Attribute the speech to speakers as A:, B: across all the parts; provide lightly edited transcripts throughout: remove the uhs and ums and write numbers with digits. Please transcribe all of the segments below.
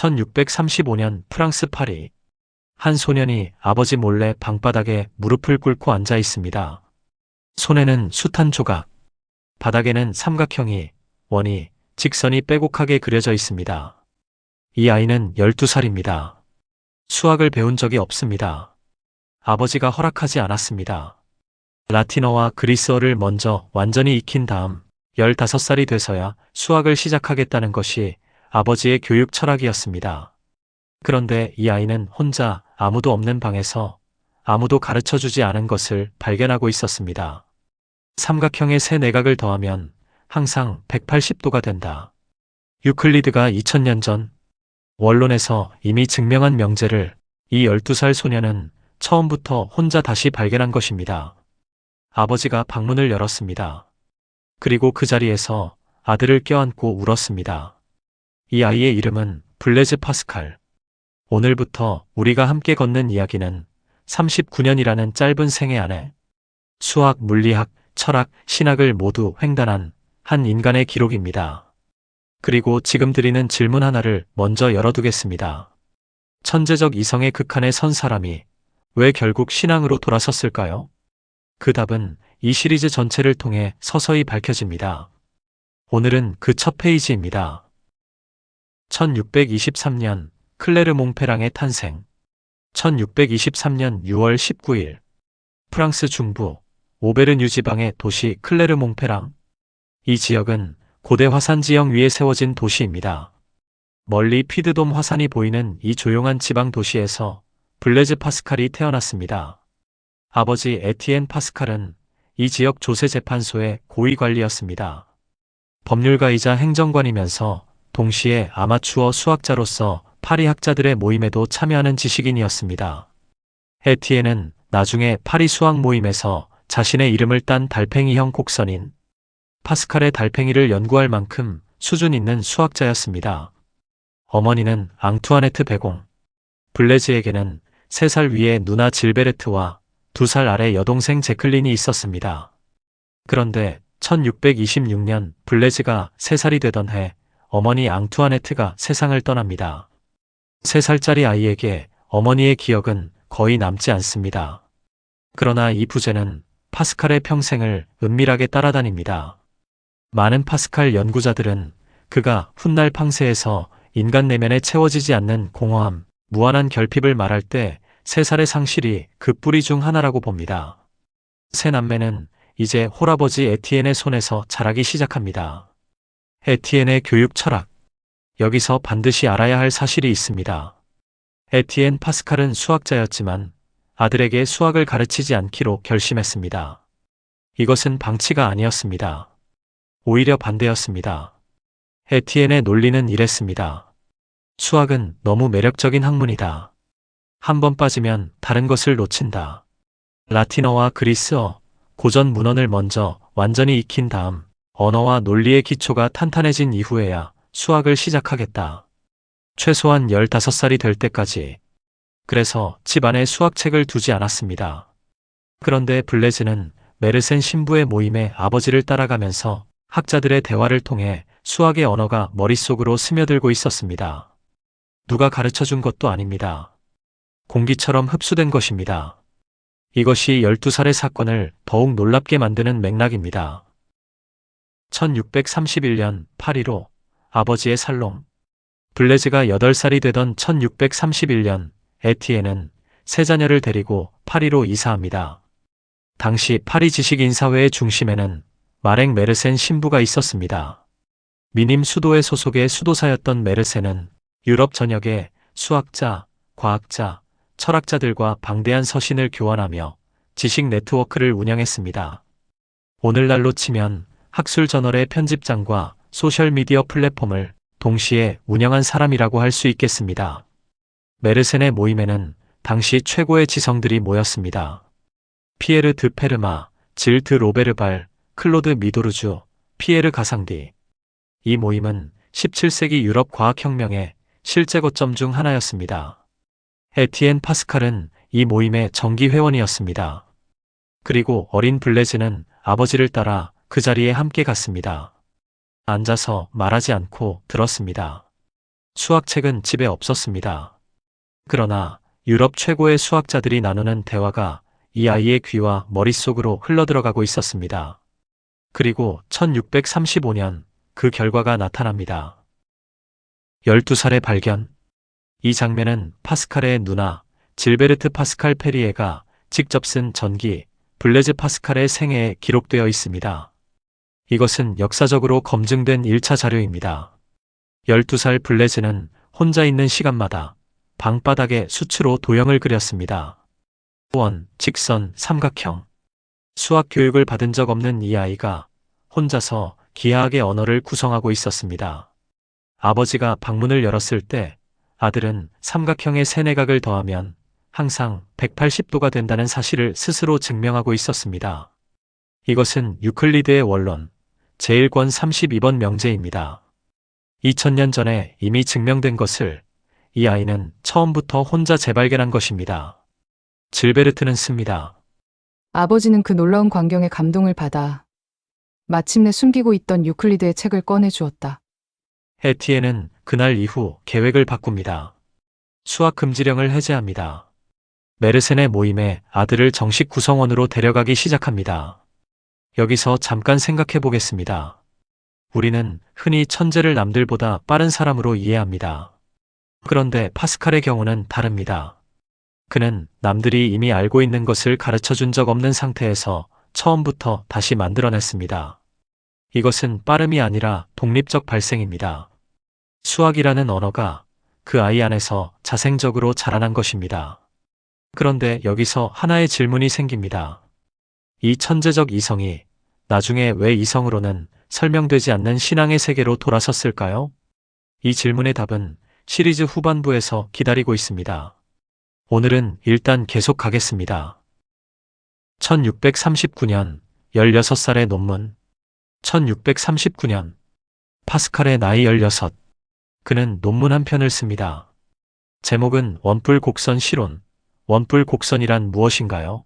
A: 1635년 프랑스 파리. 한 소년이 아버지 몰래 방바닥에 무릎을 꿇고 앉아 있습니다. 손에는 숱한 조각, 바닥에는 삼각형이, 원이, 직선이 빼곡하게 그려져 있습니다. 이 아이는 12살입니다. 수학을 배운 적이 없습니다. 아버지가 허락하지 않았습니다. 라틴어와 그리스어를 먼저 완전히 익힌 다음 15살이 돼서야 수학을 시작하겠다는 것이 아버지의 교육 철학이었습니다. 그런데 이 아이는 혼자 아무도 없는 방에서 아무도 가르쳐주지 않은 것을 발견하고 있었습니다. 삼각형의 세 내각을 더하면 항상 180도가 된다. 유클리드가 2000년 전 원론에서 이미 증명한 명제를 이 12살 소년은 처음부터 혼자 다시 발견한 것입니다. 아버지가 방문을 열었습니다. 그리고 그 자리에서 아들을 껴안고 울었습니다. 이 아이의 이름은 블레즈 파스칼. 오늘부터 우리가 함께 걷는 이야기는 39년이라는 짧은 생애 안에 수학, 물리학, 철학, 신학을 모두 횡단한 한 인간의 기록입니다. 그리고 지금 드리는 질문 하나를 먼저 열어두겠습니다. 천재적 이성의 극한에 선 사람이 왜 결국 신앙으로 돌아섰을까요? 그 답은 이 시리즈 전체를 통해 서서히 밝혀집니다. 오늘은 그 첫 페이지입니다. 1623년 클레르몽페랑의 탄생. 1623년 6월 19일 프랑스 중부 오베르뉴 지방의 도시 클레르몽페랑. 이 지역은 고대 화산 지형 위에 세워진 도시입니다. 멀리 피드돔 화산이 보이는 이 조용한 지방 도시에서 블레즈 파스칼이 태어났습니다. 아버지 에티엔 파스칼은 이 지역 조세재판소의 고위관리였습니다. 법률가이자 행정관이면서 동시에 아마추어 수학자로서 파리 학자들의 모임에도 참여하는 지식인이었습니다. 에티엔은 나중에 파리 수학 모임에서 자신의 이름을 딴 달팽이형 곡선인 파스칼의 달팽이를 연구할 만큼 수준 있는 수학자였습니다. 어머니는 앙투아네트 베공. 블레즈에게는 3살 위의 누나 질베르트와 2살 아래 여동생 제클린이 있었습니다. 그런데 1626년 블레즈가 3살이 되던 해 어머니 앙투아네트가 세상을 떠납니다. 3살짜리 아이에게 어머니의 기억은 거의 남지 않습니다. 그러나 이 부재는 파스칼의 평생을 은밀하게 따라다닙니다. 많은 파스칼 연구자들은 그가 훗날 팡세에서 인간 내면에 채워지지 않는 공허함, 무한한 결핍을 말할 때 3살의 상실이 그 뿌리 중 하나라고 봅니다. 세 남매는 이제 홀아버지 에티엔의 손에서 자라기 시작합니다. 에티엔의 교육 철학. 여기서 반드시 알아야 할 사실이 있습니다. 에티엔 파스칼은 수학자였지만 아들에게 수학을 가르치지 않기로 결심했습니다. 이것은 방치가 아니었습니다. 오히려 반대였습니다. 에티엔의 논리는 이랬습니다. 수학은 너무 매력적인 학문이다. 한 번 빠지면 다른 것을 놓친다. 라틴어와 그리스어, 고전 문헌을 먼저 완전히 익힌 다음 언어와 논리의 기초가 탄탄해진 이후에야 수학을 시작하겠다. 최소한 15살이 될 때까지. 그래서 집안에 수학책을 두지 않았습니다. 그런데 블레즈는 메르센 신부의 모임에 아버지를 따라가면서 학자들의 대화를 통해 수학의 언어가 머릿속으로 스며들고 있었습니다. 누가 가르쳐준 것도 아닙니다. 공기처럼 흡수된 것입니다. 이것이 12살의 사건을 더욱 놀랍게 만드는 맥락입니다. 1631년 파리로 아버지의 살롱. 블레즈가 8살이 되던 1631년 에티엔은 세 자녀를 데리고 파리로 이사합니다. 당시 파리 지식인사회의 중심에는 마랭 메르센 신부가 있었습니다. 미님 수도의 소속의 수도사였던 메르센은 유럽 전역에 수학자, 과학자, 철학자들과 방대한 서신을 교환하며 지식 네트워크를 운영했습니다. 오늘날로 치면 학술 저널의 편집장과 소셜미디어 플랫폼을 동시에 운영한 사람이라고 할 수 있겠습니다. 메르센의 모임에는 당시 최고의 지성들이 모였습니다. 피에르 드 페르마, 질 드 로베르발, 클로드 미도르주, 피에르 가상디. 이 모임은 17세기 유럽 과학혁명의 실제 거점 중 하나였습니다. 에티엔 파스칼은 이 모임의 정기 회원이었습니다. 그리고 어린 블레즈는 아버지를 따라 그 자리에 함께 갔습니다. 앉아서 말하지 않고 들었습니다. 수학책은 집에 없었습니다. 그러나 유럽 최고의 수학자들이 나누는 대화가 이 아이의 귀와 머릿속으로 흘러들어가고 있었습니다. 그리고 1635년 그 결과가 나타납니다. 12살의 발견. 이 장면은 파스칼의 누나 질베르트 파스칼 페리에가 직접 쓴 전기 블레즈 파스칼의 생애에 기록되어 있습니다. 이것은 역사적으로 검증된 1차 자료입니다. 12살 블레즈는 혼자 있는 시간마다 방바닥에 수치로 도형을 그렸습니다. 원, 직선, 삼각형. 수학 교육을 받은 적 없는 이 아이가 혼자서 기하학의 언어를 구성하고 있었습니다. 아버지가 방문을 열었을 때 아들은 삼각형의 세네각을 더하면 항상 180도가 된다는 사실을 스스로 증명하고 있었습니다. 이것은 유클리드의 원론, 제1권 32번 명제입니다. 2000년 전에 이미 증명된 것을 이 아이는 처음부터 혼자 재발견한 것입니다. 질베르트는 씁니다.
B: 아버지는 그 놀라운 광경에 감동을 받아 마침내 숨기고 있던 유클리드의 책을 꺼내 주었다.
A: 에티엔은 그날 이후 계획을 바꿉니다. 수학 금지령을 해제합니다. 메르센의 모임에 아들을 정식 구성원으로 데려가기 시작합니다. 여기서 잠깐 생각해 보겠습니다. 우리는 흔히 천재를 남들보다 빠른 사람으로 이해합니다. 그런데 파스칼의 경우는 다릅니다. 그는 남들이 이미 알고 있는 것을 가르쳐 준 적 없는 상태에서 처음부터 다시 만들어냈습니다. 이것은 빠름이 아니라 독립적 발생입니다. 수학이라는 언어가 그 아이 안에서 자생적으로 자라난 것입니다. 그런데 여기서 하나의 질문이 생깁니다. 이 천재적 이성이 나중에 왜 이성으로는 설명되지 않는 신앙의 세계로 돌아섰을까요? 이 질문의 답은 시리즈 후반부에서 기다리고 있습니다. 오늘은 일단 계속 가겠습니다. 1639년 16살의 논문. 1639년 파스칼의 나이 16. 그는 논문 한 편을 씁니다. 제목은 원뿔 곡선 실론. 원뿔 곡선이란 무엇인가요?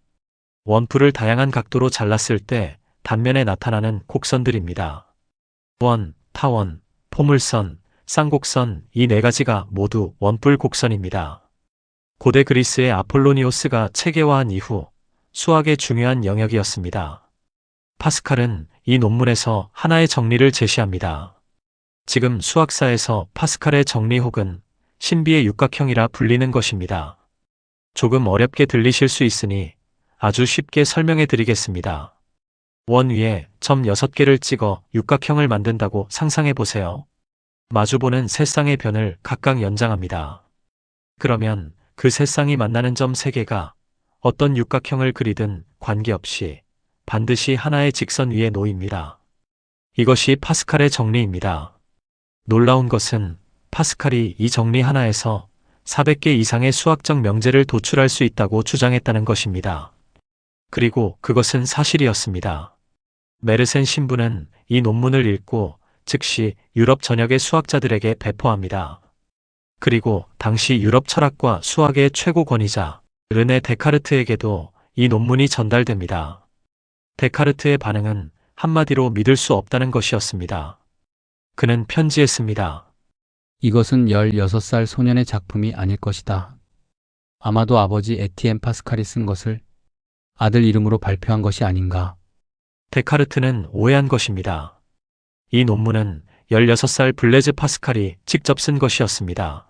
A: 원뿔을 다양한 각도로 잘랐을 때 단면에 나타나는 곡선들입니다. 원, 타원, 포물선, 쌍곡선 이 네 가지가 모두 원뿔 곡선입니다. 고대 그리스의 아폴로니오스가 체계화한 이후 수학의 중요한 영역이었습니다. 파스칼은 이 논문에서 하나의 정리를 제시합니다. 지금 수학사에서 파스칼의 정리 혹은 신비의 육각형이라 불리는 것입니다. 조금 어렵게 들리실 수 있으니 아주 쉽게 설명해 드리겠습니다. 원 위에 점 6개를 찍어 육각형을 만든다고 상상해 보세요. 마주보는 세 쌍의 변을 각각 연장합니다. 그러면 그 세 쌍이 만나는 점 3개가 어떤 육각형을 그리든 관계없이 반드시 하나의 직선 위에 놓입니다. 이것이 파스칼의 정리입니다. 놀라운 것은 파스칼이 이 정리 하나에서 400개 이상의 수학적 명제를 도출할 수 있다고 주장했다는 것입니다. 그리고 그것은 사실이었습니다. 메르센 신부는 이 논문을 읽고 즉시 유럽 전역의 수학자들에게 배포합니다. 그리고 당시 유럽 철학과 수학의 최고 권위자 르네 데카르트에게도 이 논문이 전달됩니다. 데카르트의 반응은 한마디로 믿을 수 없다는 것이었습니다. 그는 편지에 씁니다.
C: 이것은 16살 소년의 작품이 아닐 것이다. 아마도 아버지 에티엔 파스칼이 쓴 것을 아들 이름으로 발표한 것이 아닌가.
A: 데카르트는 오해한 것입니다. 이 논문은 16살 블레즈 파스칼이 직접 쓴 것이었습니다.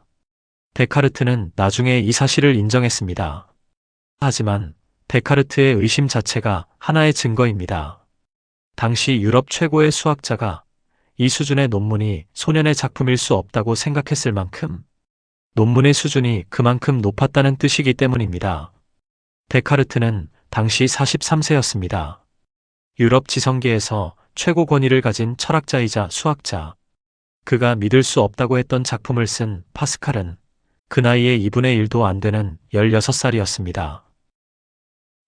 A: 데카르트는 나중에 이 사실을 인정했습니다. 하지만 데카르트의 의심 자체가 하나의 증거입니다. 당시 유럽 최고의 수학자가 이 수준의 논문이 소년의 작품일 수 없다고 생각했을 만큼 논문의 수준이 그만큼 높았다는 뜻이기 때문입니다. 데카르트는 당시 43세였습니다. 유럽 지성계에서 최고 권위를 가진 철학자이자 수학자. 그가 믿을 수 없다고 했던 작품을 쓴 파스칼은 그 나이에 2분의 1도 안 되는 16살이었습니다.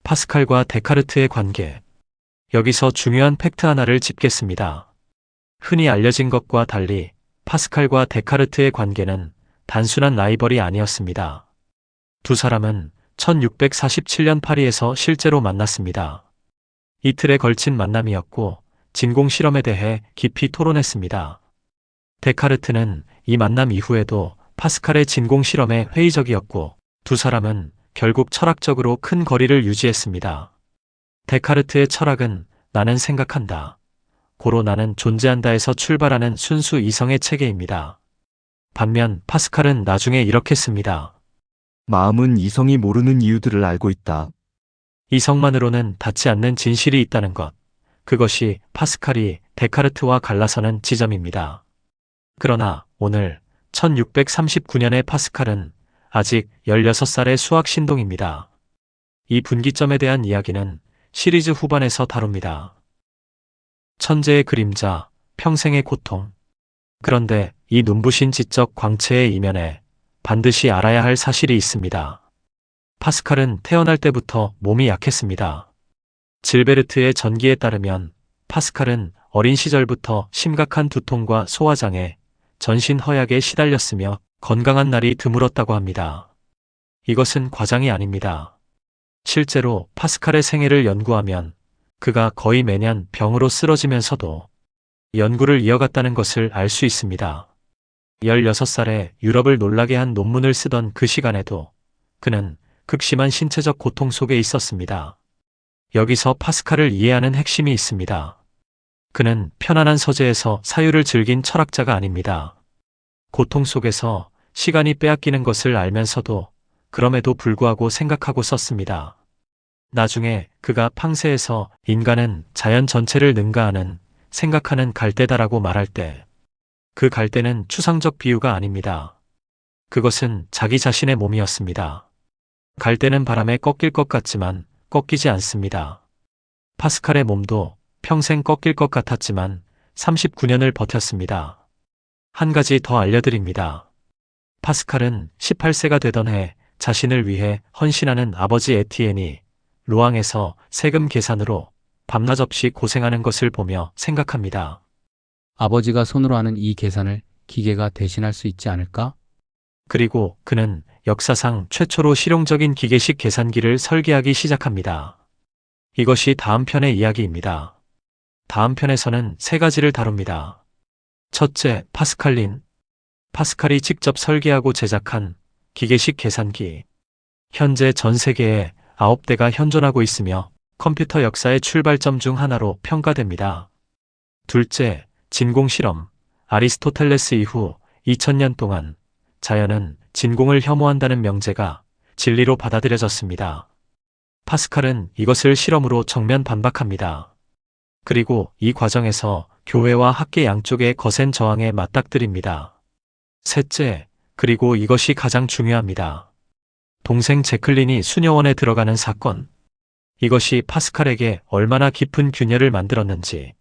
A: 파스칼과 데카르트의 관계. 여기서 중요한 팩트 하나를 짚겠습니다. 흔히 알려진 것과 달리 파스칼과 데카르트의 관계는 단순한 라이벌이 아니었습니다. 두 사람은 1647년 파리에서 실제로 만났습니다. 이틀에 걸친 만남이었고 진공 실험에 대해 깊이 토론했습니다. 데카르트는 이 만남 이후에도 파스칼의 진공 실험에 회의적이었고 두 사람은 결국 철학적으로 큰 거리를 유지했습니다. 데카르트의 철학은 나는 생각한다. 고로 나는 존재한다에서 출발하는 순수 이성의 체계입니다. 반면 파스칼은 나중에 이렇게 씁니다.
D: 마음은 이성이 모르는 이유들을 알고 있다.
A: 이성만으로는 닿지 않는 진실이 있다는 것. 그것이 파스칼이 데카르트와 갈라서는 지점입니다. 그러나 오늘 1639년의 파스칼은 아직 16살의 수학 신동입니다. 이 분기점에 대한 이야기는 시리즈 후반에서 다룹니다. 천재의 그림자, 평생의 고통. 그런데 이 눈부신 지적 광채의 이면에 반드시 알아야 할 사실이 있습니다. 파스칼은 태어날 때부터 몸이 약했습니다. 질베르트의 전기에 따르면 파스칼은 어린 시절부터 심각한 두통과 소화장애, 전신 허약에 시달렸으며 건강한 날이 드물었다고 합니다. 이것은 과장이 아닙니다. 실제로 파스칼의 생애를 연구하면 그가 거의 매년 병으로 쓰러지면서도 연구를 이어갔다는 것을 알 수 있습니다. 16살에 유럽을 놀라게 한 논문을 쓰던 그 시간에도 그는 극심한 신체적 고통 속에 있었습니다. 여기서 파스칼을 이해하는 핵심이 있습니다. 그는 편안한 서재에서 사유를 즐긴 철학자가 아닙니다. 고통 속에서 시간이 빼앗기는 것을 알면서도 그럼에도 불구하고 생각하고 썼습니다. 나중에 그가 팡세에서 인간은 자연 전체를 능가하는 생각하는 갈대다라고 말할 때 그 갈대는 추상적 비유가 아닙니다. 그것은 자기 자신의 몸이었습니다. 갈대는 바람에 꺾일 것 같지만 꺾이지 않습니다. 파스칼의 몸도 평생 꺾일 것 같았지만 39년을 버텼습니다. 한 가지 더 알려드립니다. 파스칼은 18세가 되던 해 자신을 위해 헌신하는 아버지 에티엔이 로앙에서 세금 계산으로 밤낮 없이 고생하는 것을 보며 생각합니다.
C: 아버지가 손으로 하는 이 계산을 기계가 대신할 수 있지 않을까?
A: 그리고 그는 역사상 최초로 실용적인 기계식 계산기를 설계하기 시작합니다. 이것이 다음 편의 이야기입니다. 다음 편에서는 세 가지를 다룹니다. 첫째, 파스칼린. 파스칼이 직접 설계하고 제작한 기계식 계산기. 현재 전 세계에 9대가 현존하고 있으며 컴퓨터 역사의 출발점 중 하나로 평가됩니다. 둘째, 진공 실험. 아리스토텔레스 이후 2000년 동안 자연은 진공을 혐오한다는 명제가 진리로 받아들여졌습니다. 파스칼은 이것을 실험으로 정면 반박합니다. 그리고 이 과정에서 교회와 학계 양쪽의 거센 저항에 맞닥뜨립니다. 셋째, 그리고 이것이 가장 중요합니다. 동생 제클린이 수녀원에 들어가는 사건. 이것이 파스칼에게 얼마나 깊은 균열을 만들었는지.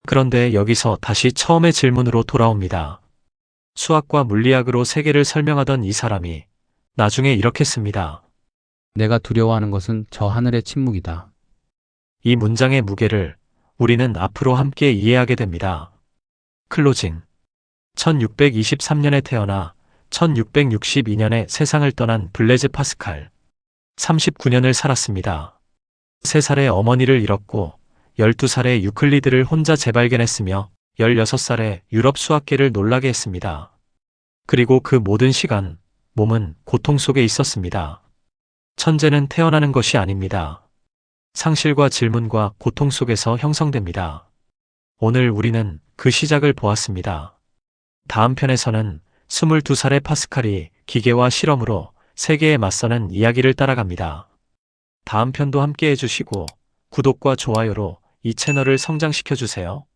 A: 그런데 여기서 다시 처음의 질문으로 돌아옵니다. 수학과 물리학으로 세계를 설명하던 이 사람이 나중에 이렇게 씁니다.
C: 내가 두려워하는 것은 저 하늘의 침묵이다.
A: 이 문장의 무게를 우리는 앞으로 함께 이해하게 됩니다. 클로징. 1623년에 태어나 1662년에 세상을 떠난 블레즈 파스칼. 39년을 살았습니다. 3살에 어머니를 잃었고 12살에 유클리드를 혼자 재발견했으며 16살에 유럽 수학계를 놀라게 했습니다. 그리고 그 모든 시간, 몸은 고통 속에 있었습니다. 천재는 태어나는 것이 아닙니다. 상실과 질문과 고통 속에서 형성됩니다. 오늘 우리는 그 시작을 보았습니다. 다음 편에서는 22살의 파스칼이 기계와 실험으로 세계에 맞서는 이야기를 따라갑니다. 다음 편도 함께 해주시고 구독과 좋아요로 이 채널을 성장시켜 주세요.